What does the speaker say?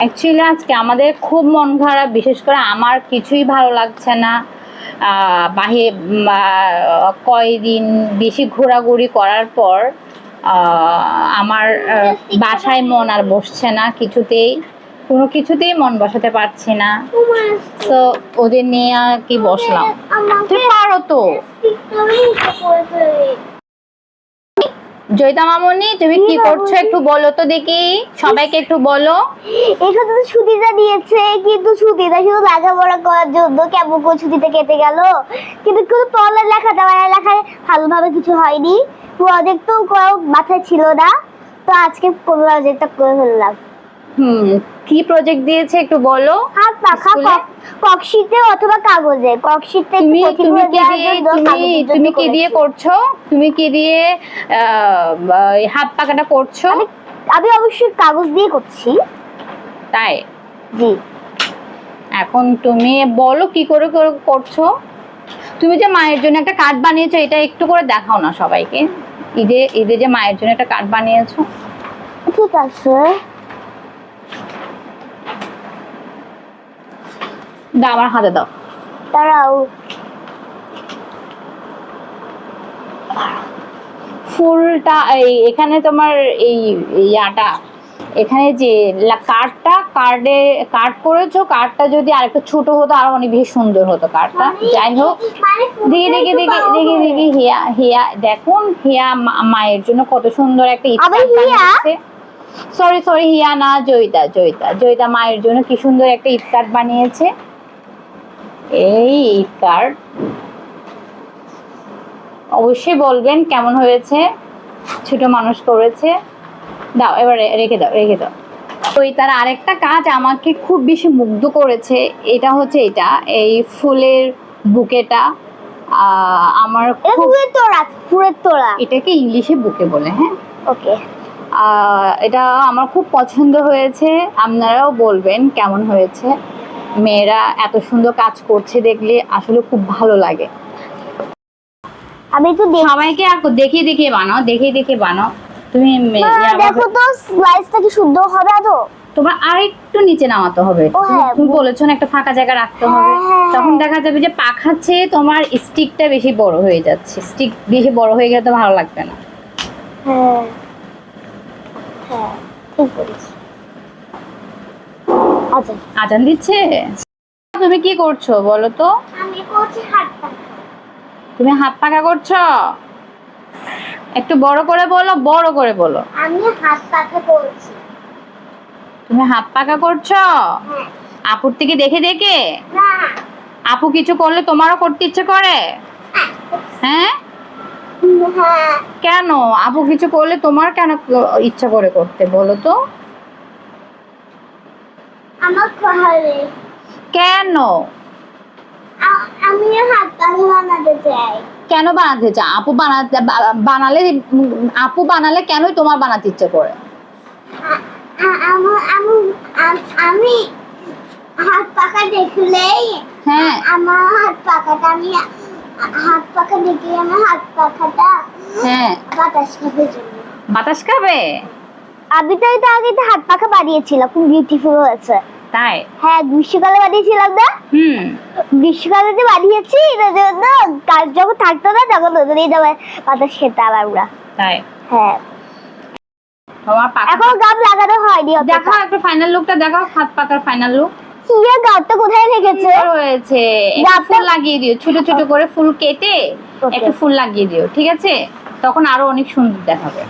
Actually আজকে আমাদের খুব মন খারাপ, বিশেষ করে আমার কিছুই ভালো লাগছে না। বাহিরে কয়দিন বেশি ঘোরাঘুরি করার পর আমার বাসায় মন আর বসছে না, কোনো কিছুতেই মন বসাতে পারছি না। তো ওদের নিয়ে আর কি বসলাম। তুমি পারো তো। জয়িতা মামনি, তুমি কি করছো একটু বলো তো দেখি, সবাইকে একটু বলো। এখানে তো ছুটিটা দিয়েছে, কিন্তু ছুটিটা শুধু লেখাপড়া করার জন্য কেমন করে ছুটিতে কেটে গেল। কিন্তু কোনো লেখাটা ভালোভাবে কিছু হয়নি, প্রজেক্ট তো করার মাথায় ছিল না, তো আজকে কোনো প্রজেক্টটা করে ফেললাম। কি প্রজেক্ট দিয়েছে একটু বলো। হাত পাখা ককশিটে অথবা কাগজে। ককশিটে তুমি কি দিয়ে করছো? তুমি কি দিয়ে হাত পাখাটা করছো? আমি অবশ্যই কাগজ দিয়ে করছি। তাই? জি। এখন তুমি বলো কি করে করছো। তুমি যে মায়ের জন্য একটা কার্ড বানিয়েছো, এটা একটু করে দেখাও না সবাইকে। ঈদে যে মায়ের জন্য একটা কার্ড বানিয়েছো। ঠিক আছে, দাও আমার হাতে দাও। দাঁড়াও। ফুলটা এখানে তোমার ইয়াটা, এখানে যে কার্ড করেছো, কার্ডটা যদি আরেকটু ছোট হতো আরো অনেক বেশি সুন্দর হতো কার্ডটা। যাই হোক, দেখি হিয়া দেখুন, হিয়া মায়ের জন্য কত সুন্দর একটা বানিয়েছে। সরি হিয়া না, জয়িতা মায়ের জন্য কি সুন্দর একটা ঈদ কার্ড বানিয়েছে। এই ঈদ কার্ড অবশ্যই বলবেন কেমন হয়েছে। ছোট মানুষ করেছে। দাও, এবারে রেখে দাও। তো তার আরেকটা কাজ আমাকে খুব বেশি মুগ্ধ করেছে, এটা হচ্ছে এই ফুলের বুকেটা। আমার ফুলের তোড়া এটাকে ইংলিশে বুকে বলে। হ্যাঁ, ওকে। এটা আমার খুব পছন্দ হয়েছে, আপনারাও বলবেন কেমন হয়েছে। মেয়েরা এত সুন্দর কাজ করছে দেখলে আসলে খুব ভালো লাগে। আমি তো সবাইকে দেখিয়ে বানাও। তুমি দেখো তো স্লাইসটা কি সুন্দর হবে। তো তোমার আরেকটু নিচে নামাতে হবে। তুমি বলেছো না একটা ফাঁকা জায়গা রাখতে হবে, তখন দেখা যাবে যে পাখার চেয়ে তোমার স্টিকটা বেশি বড় হয়ে যাচ্ছে। স্টিক বেশি বড় হয়ে গেলে তো ভালো লাগবে না। হ্যাঁ, ঠিক বলেছ। আজান দিচ্ছে। তুমি কি করছো বলো তো? আমি করছি হাত পাখা। তুমি হাত পাখা করছো? একটু বড় করে বলো। আমি হাত পাখা করছি। তুমি হাত পাখা করছো? হ্যাঁ। আপুর থেকে দেখে? না। আপু কিছু করলে তোমারও করতে ইচ্ছে করে? হ্যাঁ। কেন? আপু কিছু করলে তোমার কেন ইচ্ছা করে করতে বলো তো? আমার করে। কেন? আমি হাত পাখা বানাতে চাই। কেন বানাতে চাও? আপু বানালে কেনই তোমার বানাতে ইচ্ছে করে? আমি হাত পাখা দেখলেই হ্যাঁ, আমার হাত পাখাটা হ্যাঁ বাতাস খাবে। আমি তো আগে হাত পাখা বানিয়েছিলাম, খুব বিউটিফুল হয়েছে। তাই? হ্যাঁ, গ্রীষ্মকালে বানিয়েছিলাম না। গ্রীষ্মকালে যে বানিয়েছি এটার জন্য কাজ যখন থাকতো না তখন ওদেরই দেওয়া বাতাস খেতাম আমরা। তাই? হ্যাঁ। তোমার পাখা এখন গাম লাগানো হয়নি। দেখাও একটু ফাইনাল লুকটা দেখাও, হাত পাখার ফাইনাল লুক। হিয়া গাবটা কোথায় রেখেছে? হয়েছে, ফুল লাগিয়ে দিও, ছোট করে ফুল কেটে একটু ফুল লাগিয়ে দিও, ঠিক আছে? তখন আরো অনেক সুন্দর দেখাবে।